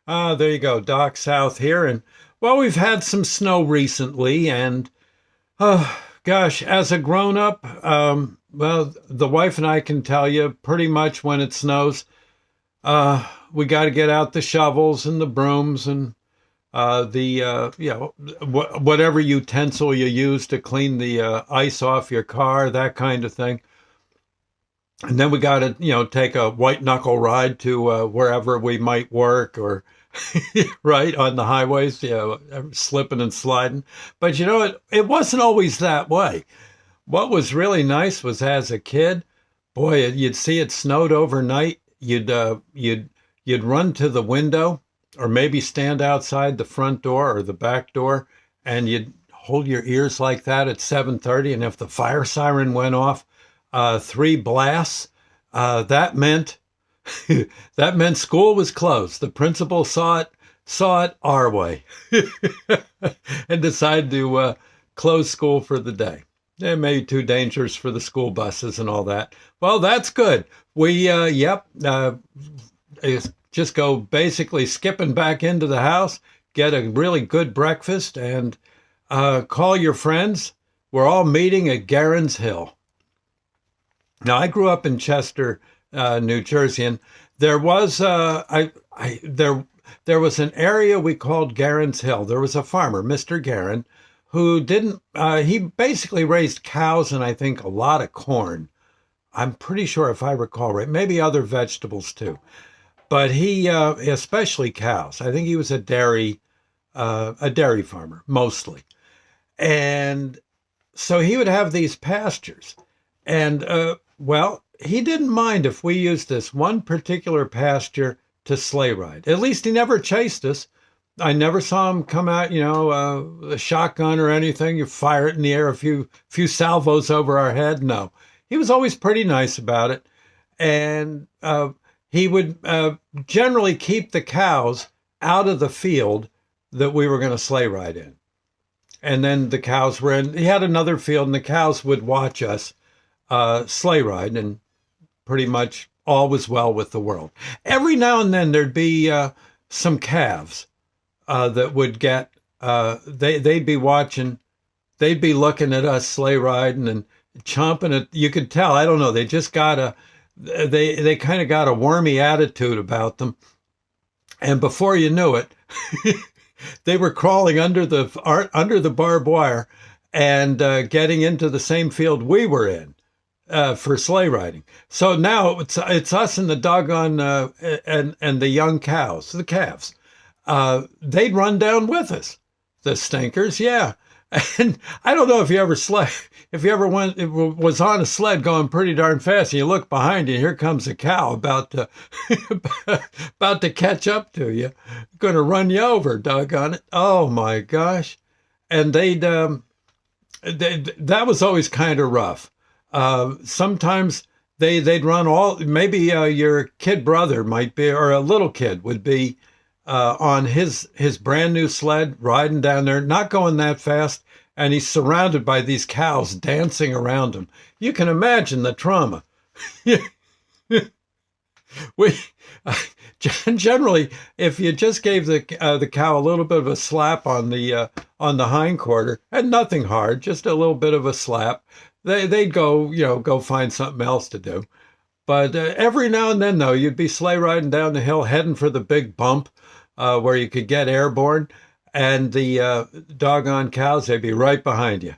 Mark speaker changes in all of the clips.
Speaker 1: There you go, Doc South here. And well, we've had some snow recently, and gosh, as a grown up, well, the wife and I can tell you pretty much when it snows, we got to get out the shovels and the brooms and whatever utensil you use to clean the ice off your car, that kind of thing. And then we got to, take a white knuckle ride to wherever we might work or right on the highways, slipping and sliding. But it wasn't always that way. What was really nice was as a kid, boy, you'd see it snowed overnight. You'd run to the window or maybe stand outside the front door or the back door, and you'd hold your ears like that at 7:30. And if the fire siren went off, three blasts, that meant that meant school was closed. The principal saw it our way, and decided to close school for the day. It may be too dangerous for the school buses and all that. Well, that's good. We just go basically skipping back into the house, get a really good breakfast, and call your friends. We're all meeting at Gueren's Hill. Now, I grew up in Chester, New Jersey, and there was there was an area we called Gueren's Hill. There was a farmer, Mr. Gueren, who didn't. He basically raised cows and I think a lot of corn. I'm pretty sure, if I recall right, maybe other vegetables too, but he especially cows. I think he was a dairy farmer mostly, and so he would have these pastures, and well, he didn't mind if we used this one particular pasture to sleigh ride. At least he never chased us. I never saw him come out, a shotgun or anything. You fire it in the air, a few salvos over our head. No, he was always pretty nice about it. And he would generally keep the cows out of the field that we were going to sleigh ride in. And then the cows were in, he had another field, and the cows would watch us sleigh ride, and pretty much all was well with the world. Every now and then there'd be some calves that would get, they'd be watching, they'd be looking at us sleigh riding and chomping at, you could tell, I don't know, they just got they kind of got a wormy attitude about them. And before you knew it, they were crawling under the barbed wire and getting into the same field we were in. For sleigh riding. So now it's us and the doggone and the young cows, the calves. They'd run down with us, the stinkers, yeah. And I don't know if you ever was on a sled going pretty darn fast, and you look behind you, and here comes a cow about to about to catch up to you, going to run you over, doggone it. Oh my gosh! And that was always kind of rough. Sometimes they'd run maybe your kid brother might be, or a little kid would be on his brand new sled riding down there, not going that fast, and he's surrounded by these cows dancing around him. You can imagine the trauma. we Generally, if you just gave the cow a little bit of a slap on the hindquarter, and nothing hard, just a little bit of a slap, they'd go find something else to do. But every now and then, though, you'd be sleigh riding down the hill, heading for the big bump where you could get airborne, and the doggone cows, they'd be right behind you.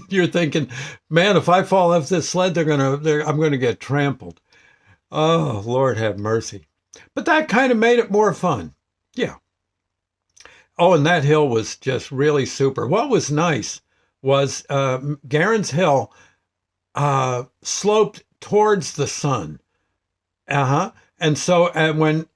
Speaker 1: You're thinking, man, if I fall off this sled, I'm gonna get trampled. Oh, Lord have mercy. But that kind of made it more fun. Yeah. Oh, and that hill was just really super. What was nice was Gueren's Hill sloped towards the sun. And so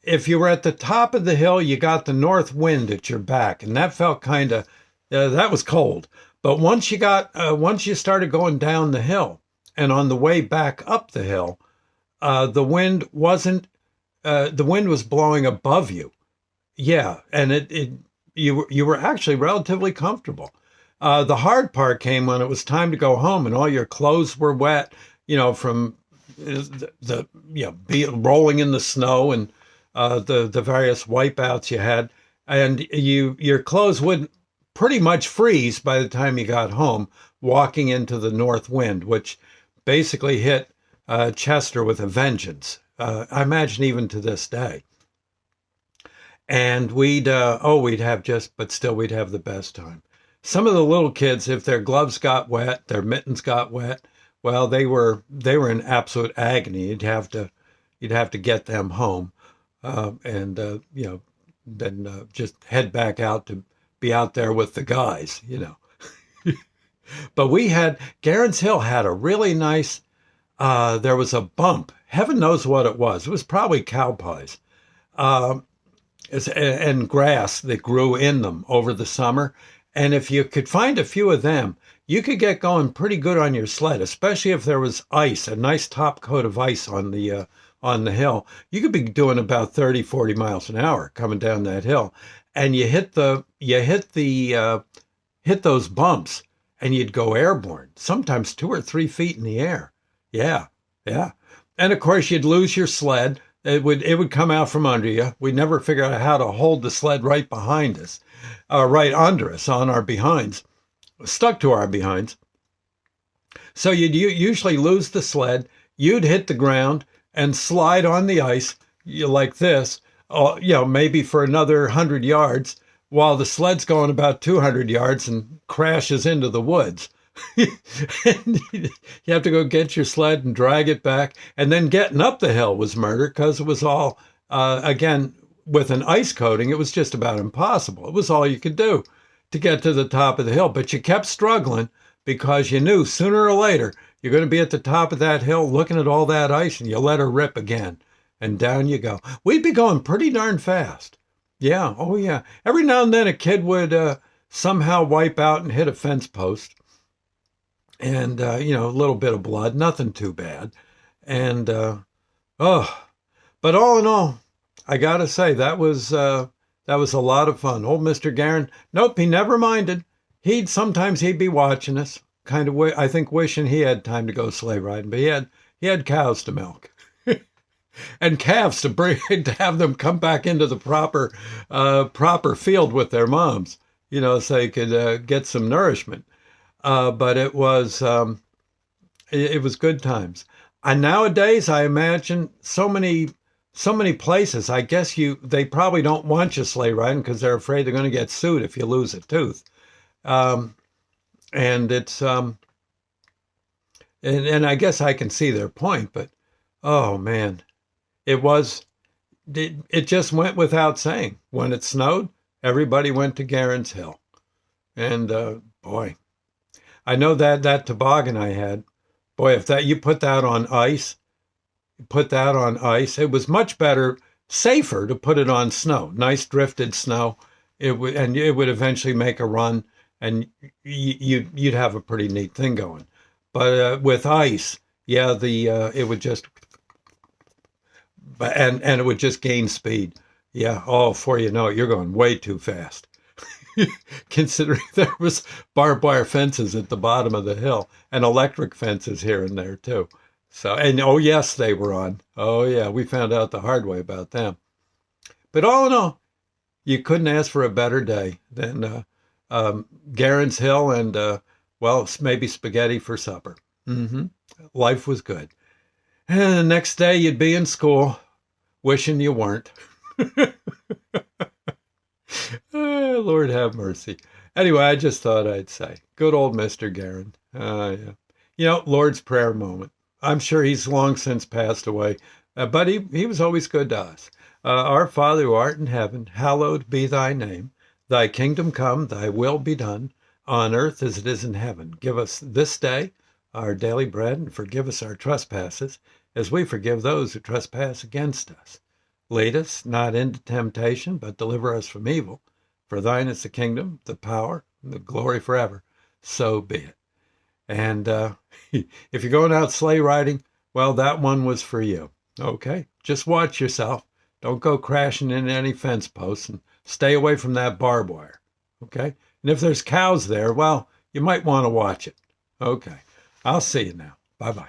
Speaker 1: if you were at the top of the hill, you got the north wind at your back, and that felt kind of, that was cold. But once you started going down the hill, and on the way back up the hill, the wind was blowing above you. Yeah, and you were actually relatively comfortable. The hard part came when it was time to go home and all your clothes were wet, from rolling in the snow and the various wipeouts you had, and your clothes would pretty much freeze by the time you got home, walking into the north wind, which basically hit Chester with a vengeance. I imagine even to this day. And we'd have but still we'd have the best time. Some of the little kids, if their gloves got wet, their mittens got wet, well, they were in absolute agony. You'd have to get them home, and then just head back out to be out there with the guys. But Garen's Hill had a really nice. There was a bump. Heaven knows what it was. It was probably cow pies. And grass that grew in them over the summer. And if you could find a few of them, you could get going pretty good on your sled, especially if there was ice, a nice top coat of ice on the hill. You could be doing about 30, 40 miles an hour coming down that hill. And you hit those bumps and you'd go airborne, sometimes 2 or 3 feet in the air. Yeah, yeah. And of course you'd lose your sled. It would come out from under you. We never figured out how to hold the sled right behind us, right under us on our behinds, stuck to our behinds. So you'd usually lose the sled. You'd hit the ground and slide on the ice like this, maybe for another 100 yards, while the sled's going about 200 yards and crashes into the woods. And you have to go get your sled and drag it back. And then getting up the hill was murder because it was all, again, with an ice coating, it was just about impossible. It was all you could do to get to the top of the hill. But you kept struggling because you knew sooner or later you're going to be at the top of that hill looking at all that ice, and you let her rip again. And down you go. We'd be going pretty darn fast. Yeah, oh yeah. Every now and then a kid would somehow wipe out and hit a fence post. And, a little bit of blood, nothing too bad. And, but all in all, I got to say, that was a lot of fun. Old Mr. Gueren, nope, he never minded. Sometimes he'd be watching us, kind of, I think, wishing he had time to go sleigh riding, but he had cows to milk. And calves to have them come back into the proper field with their moms, so they could get some nourishment. But it was good times. And nowadays, I imagine so many places. I guess they probably don't want you sleigh riding because they're afraid they're going to get sued if you lose a tooth. And it's and I guess I can see their point. But oh man, it just went without saying. When it snowed, everybody went to Garen's Hill, and boy. I know that toboggan I had, boy, if you put that on ice, it was much better, safer to put it on snow, nice drifted snow. It would eventually make a run, and you'd have a pretty neat thing going. But with ice, yeah, it would just, and it would just gain speed. Yeah, before you know it, you're going way too fast. Considering there was barbed wire fences at the bottom of the hill and electric fences here and there too. So, and oh yes, they were on. Oh yeah, we found out the hard way about them. But all in all, you couldn't ask for a better day than Garen's Hill and, maybe spaghetti for supper. Life was good. And the next day you'd be in school, wishing you weren't. Lord have mercy. Anyway, I just thought I'd say, good old Mr. Gueren. Yeah. Lord's Prayer moment. I'm sure he's long since passed away, but he was always good to us. Our Father who art in heaven, hallowed be thy name. Thy kingdom come, thy will be done, on earth as it is in heaven. Give us this day our daily bread, and forgive us our trespasses, as we forgive those who trespass against us. Lead us not into temptation, but deliver us from evil. For thine is the kingdom, the power, and the glory forever. So be it. And if you're going out sleigh riding, well, that one was for you. Okay? Just watch yourself. Don't go crashing into any fence posts, and stay away from that barbed wire. Okay? And if there's cows there, well, you might want to watch it. Okay. I'll see you now. Bye-bye.